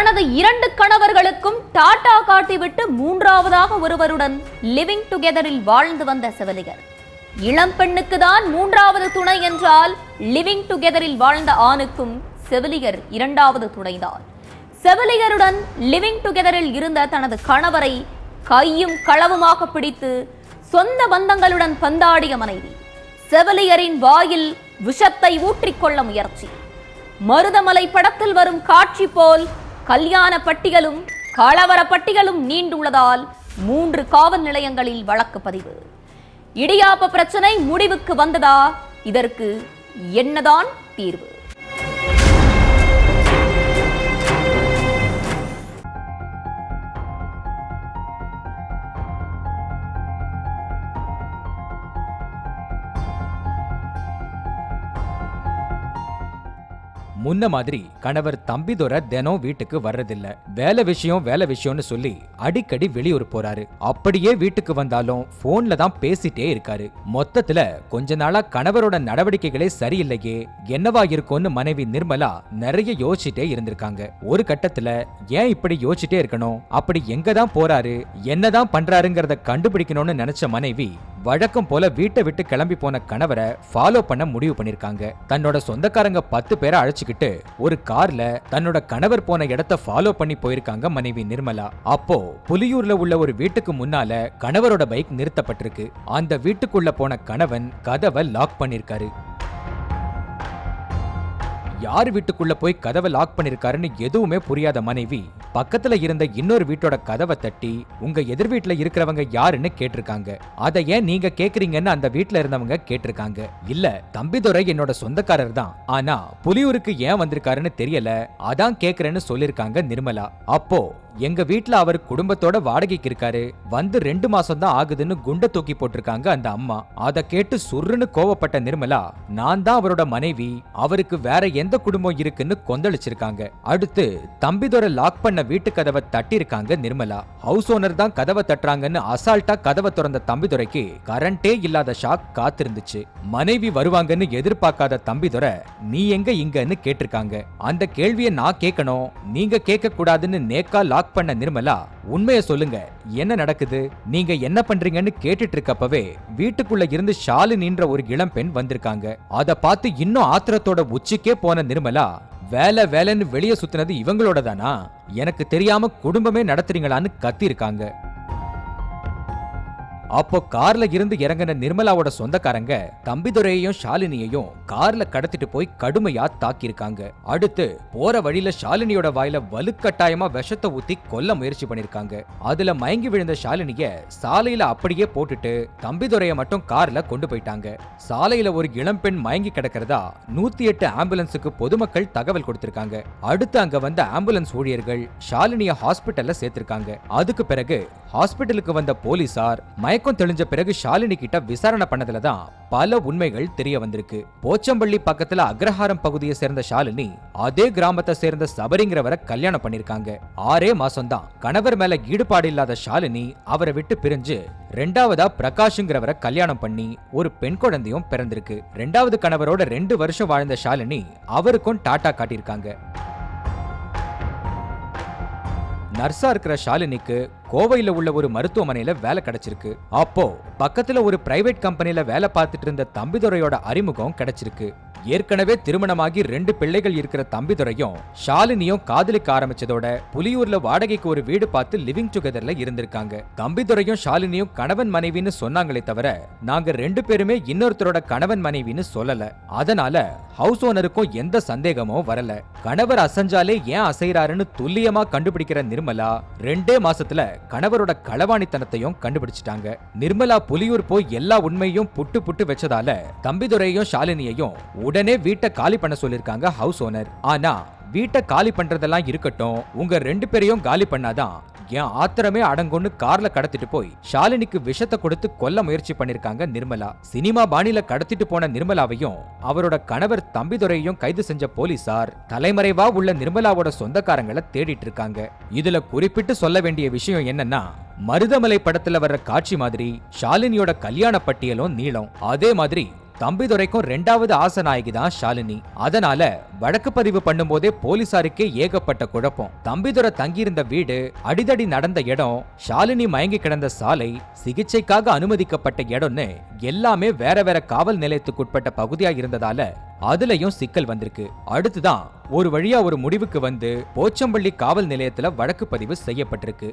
தனது 2 கணவர்களுக்கும் டாடா காட்டிவிட்டு மூன்றாவதாக ஒருவருடன் லிவிங் டுகெதரில் வாழ்ந்து வந்த செவிலியர். இளம் பெண்ணுக்கு தான் மூன்றாவது துணை என்றால் லிவிங் டுகெதரில் வாழ்ந்த ஆணுக்கும் செவிலியர் இரண்டாவது துணைதான். செவிலியருடன் லிவிங் டுகெதரில் இருந்த தனது கணவரை கையும் களவுமாக பிடித்து சொந்த பந்தங்களுடன் பந்தாடிய மனைவி. செவிலியரின் வாயில் விஷத்தை ஊற்றிக்கொள்ள முயற்சி. மருதமலை படத்தில் வரும் காட்சி போல் கல்யாண பட்டியலும் கலவர பட்டியலும் நீண்டுள்ளதால் 3 காவல் நிலையங்களில் வழக்கு பதிவு. இடியாப்ப பிரச்சனை முடிவுக்கு வந்ததா? இதற்கு என்னதான் தீர்வு? முன்ன மாதிரி கணவர் தம்பிதுரை தினம் வீட்டுக்கு வர்றதில்ல. வேலை விஷயம்னு சொல்லி அடிக்கடி வெளியூர் போறாரு. அப்படியே வீட்டுக்கு வந்தாலும் போன்ல தான் பேசிட்டே இருக்காரு. மொத்தத்துல கொஞ்ச நாளா கணவரோட நடவடிக்கைகளே சரியில்லையே, என்னவா இருக்கும்னு மனைவி நிர்மலா நிறைய யோசிச்சுட்டே இருந்திருக்காங்க. ஒரு கட்டத்துல ஏன் இப்படி யோசிச்சுட்டே இருக்கணும், அப்படி எங்க தான் போறாரு, என்னதான் பண்றாருங்கிறத கண்டுபிடிக்கணும்னு நினைச்ச மனைவி வழக்கம் போல வீட்டை விட்டு கிளம்பி போன கணவரை ஃபாலோ பண்ண முடிவு பண்ணிருக்காங்க. தன்னோட சொந்தக்காரங்க 10 பேரை அழைச்சுக்கிட்டு ஒரு கார்ல தன்னோட கணவர் போன இடத்தை ஃபாலோ பண்ணி போயிருக்காங்க மனைவி நிர்மலா. அப்போ புலியூர்ல உள்ள ஒரு வீட்டுக்கு முன்னால கணவரோட பைக் நிறுத்தப்பட்டிருக்கு. அந்த வீட்டுக்குள்ள போன கணவன் கதவை லாக் பண்ணிருக்காரு. யார் வீட்டுக்குள்ள போய் கதவை லாக் பண்ணிருக்காருன்னு எதுவுமே புரியாத மனைவி பக்கத்துல இருந்த இன்னொரு வீட்டோட கதவை தட்டி உங்க எதிர் வீட்டுல இருக்கிறவங்க யாருன்னு கேட்டிருக்காங்க. அதை ஏன் நீங்க கேக்குறீங்கன்னு அந்த வீட்டுல இருந்தவங்க கேட்டிருக்காங்க. இல்ல, தம்பிதுரை என்னோட சொந்தக்காரர் தான், ஆனா புலியூருக்கு ஏன் வந்திருக்காருன்னு தெரியல, அதான் கேக்குறேன்னு சொல்லிருக்காங்க நிர்மலா. அப்போ எங்க வீட்டுல அவர் குடும்பத்தோட வாடகைக்கு இருக்காரு, வந்து 2 மாசம் தான் ஆகுதுன்னு குண்ட தூக்கி போட்டிருக்காங்க அந்த அம்மா. அதை கேட்டு சுருன்னு கோவப்பட்ட நிர்மலா, நான் தான் அவரோட மனைவி, அவருக்கு வேற எந்த குடும்பம் இருக்குன்னு கொந்தளிச்சிருக்காங்க. அடுத்து தம்பிதுரை லாக் பண்ண வீட்டு கதவை தட்டி இருக்காங்க நிர்மலா. ஹவுஸ் ஓனர் தான் கதவை தட்டுறாங்கன்னு அசால்ட்டா கதவை திறந்த தம்பிதுரைக்கு கரண்டே இல்லாத ஷாக் காத்திருந்துச்சு. மனைவி வருவாங்கன்னு எதிர்பார்க்காத தம்பிதுரை நீ எங்க இங்கன்னு கேட்டிருக்காங்க. அந்த கேள்வியை நான் கேட்கணும், நீங்க கேட்க கூடாதுன்னு நேக்கா லாக் பண்ண நிர்மலா, உண்மையை சொல்லுங்க, என்ன நடக்குது, நீங்க என்ன பண்றீங்கன்னு கேட்டுட்டு இருக்கப்பவே வீட்டுக்குள்ள இருந்து ஷாலினின்ற ஒரு இளம் பெண் வந்திருக்காங்க. அத பார்த்து இன்னும் ஆத்திரத்தோட உச்சிக்கே போன நிர்மலா, வேலைன்னு வெளியே சுத்தினது இவங்களோட தானா, எனக்கு தெரியாம குடும்பமே நடத்துறீங்களான்னு கத்தி இருக்காங்க. அப்போ கார்ல இருந்து இறங்கின நிர்மலாவோட சொந்தக்காரங்க தம்பிதுரையையும் ஷாலினியையும் கார்ல கடத்திட்டு போய் கடுமையா தாக்கியிருக்காங்க. அடுத்து போற வழியில ஷாலினியோட வாயில வலுக்கட்டாயமா விஷத்தை ஊத்தி கொல்ல முயற்சி பண்ணிருக்காங்க. அதுல மயங்கி விழுந்த ஷாலினிய சாலையில அப்படியே போட்டுட்டு தம்பிதுரைய மட்டும் கார்ல கொண்டு போயிட்டாங்க. சாலையில ஒரு இளம்பெண் மயங்கி கிடக்கிறதா 108 ஆம்புலன்ஸுக்கு பொதுமக்கள் தகவல் கொடுத்திருக்காங்க. அடுத்து அங்க வந்த ஆம்புலன்ஸ் ஊழியர்கள் ஷாலினிய ஹாஸ்பிட்டல்ல சேர்த்திருக்காங்க. அதுக்கு பிறகு ஹாஸ்பிட்டலுக்கு வந்த போலீசார் மயக்கம் தெளிஞ்ச பிறகு ஷாலினி கிட்ட விசாரணை பண்ணதுலதான் பல உண்மைகள் தெரிய வந்திருக்கு. போச்சம்பள்ளி பக்கத்துல அக்ரஹாரம் பகுதியை சேர்ந்த ஷாலினி அதே கிராமத்தை சேர்ந்த சபரிங்கிறவரை கல்யாணம் பண்ணிருக்காங்க. 6 மாசம் தான். கணவர் மேல ஈடுபாடு இல்லாத ஷாலினி அவரை விட்டு பிரிஞ்சு 2வதா பிரகாஷ்ங்கிறவரை கல்யாணம் பண்ணி ஒரு பெண் குழந்தையும் பிறந்திருக்கு. 2வது கணவரோட 2 வருஷம் வாழ்ந்த ஷாலினி அவருக்கும் டாடா காட்டியிருக்காங்க. நர்ஸா இருக்கிற ஷாலினிக்கு கோவையில உள்ள ஒரு மருத்துவமனையில வேலை கிடைச்சிருக்கு. அப்போ பக்கத்துல ஒரு பிரைவேட் கம்பெனில வேலை பார்த்துட்டு இருந்த தம்பிதுரையோட அறிமுகம் கிடைச்சிருக்கு. ஏற்கனவே திருமணமாகி 2 பிள்ளைகள் இருக்கிற தம்பிதுரையும் ஷாலினியும் காதலிக்க ஆரம்பிச்சதோட புலியூர்ல வாடகைக்கு ஒரு வீடு பார்த்து லிவிங் டுகெதர்ல இருந்திருக்காங்க. தம்பிதுரையும் ஷாலினியும் கணவன் மனைவின்னு சொன்னாங்களே தவிர நாங்க 2 பேருமே இன்னொருத்தரோட கணவன் மனைவின்னு சொல்லல. அதனால ஹவுஸ் ஓனருக்கும் எந்த சந்தேகமும் வரல. கணவர் அசைஞ்சாலே ஏன் அசைறாருன்னு துல்லியமா கண்டுபிடிக்கிற நிர்மலா 2 மாசத்துல கணவரோட களவாணித்தனத்தையும் கண்டுபிடிச்சிட்டாங்க. நிர்மலா புலியூர் போய் எல்லா உண்மையும் புட்டு வச்சதால தம்பிதுரையும் ஷாலினியையும் உடனே வீட்டை காலி பண்ண சொல்லிருக்காங்க ஹவுஸ் ஓனர். ஆனா வீட்டை காலி பண்றதெல்லாம் இருக்கட்டும், உங்க 2 பேரையும் காலி பண்ணாதான் என் ஆத்திரமே அடங்குன்னு கார்ல கடத்திட்டு போய் ஷாலினிக்கு விஷத்தை கொடுத்து கொல்ல முயற்சி பண்ணிருக்காங்க நிர்மலா. சினிமா பாணியில கடத்திட்டு போன நிர்மலாவையும் அவரோட கணவர் தம்பிதுரையையும் கைது செஞ்ச போலீசார் தலைமறைவா உள்ள நிர்மலாவோட சொந்தக்காரங்களை தேடிட்டு இருக்காங்க. இதுல குறிப்பிட்டு சொல்ல வேண்டிய விஷயம் என்னன்னா, மருதமலை படத்துல வர்ற காட்சி மாதிரி ஷாலினியோட கல்யாண பட்டியலும் நீளம். அதே மாதிரி தம்பிதுரைக்கும் 2வது ஆசநாயகி தான் ஷாலினி. அதனால வழக்கு பதிவு பண்ணும்போதே போலீசாருக்கே ஏகப்பட்ட குழப்பம். தம்பிதுரை தங்கியிருந்த வீடு, அடிதடி நடந்த இடம், ஷாலினி மயங்கி கிடந்த சாலை, சிகிச்சைக்காக அனுமதிக்கப்பட்ட இடம்னு எல்லாமே வேற வேற காவல் நிலையத்துக்குட்பட்ட பகுதியா இருந்ததால அதுலயும் சிக்கல் வந்திருக்கு. அடுத்துதான் ஒரு வழியா ஒரு முடிவுக்கு வந்து போச்சம்பள்ளி காவல் நிலையத்துல வழக்கு பதிவு செய்யப்பட்டிருக்கு.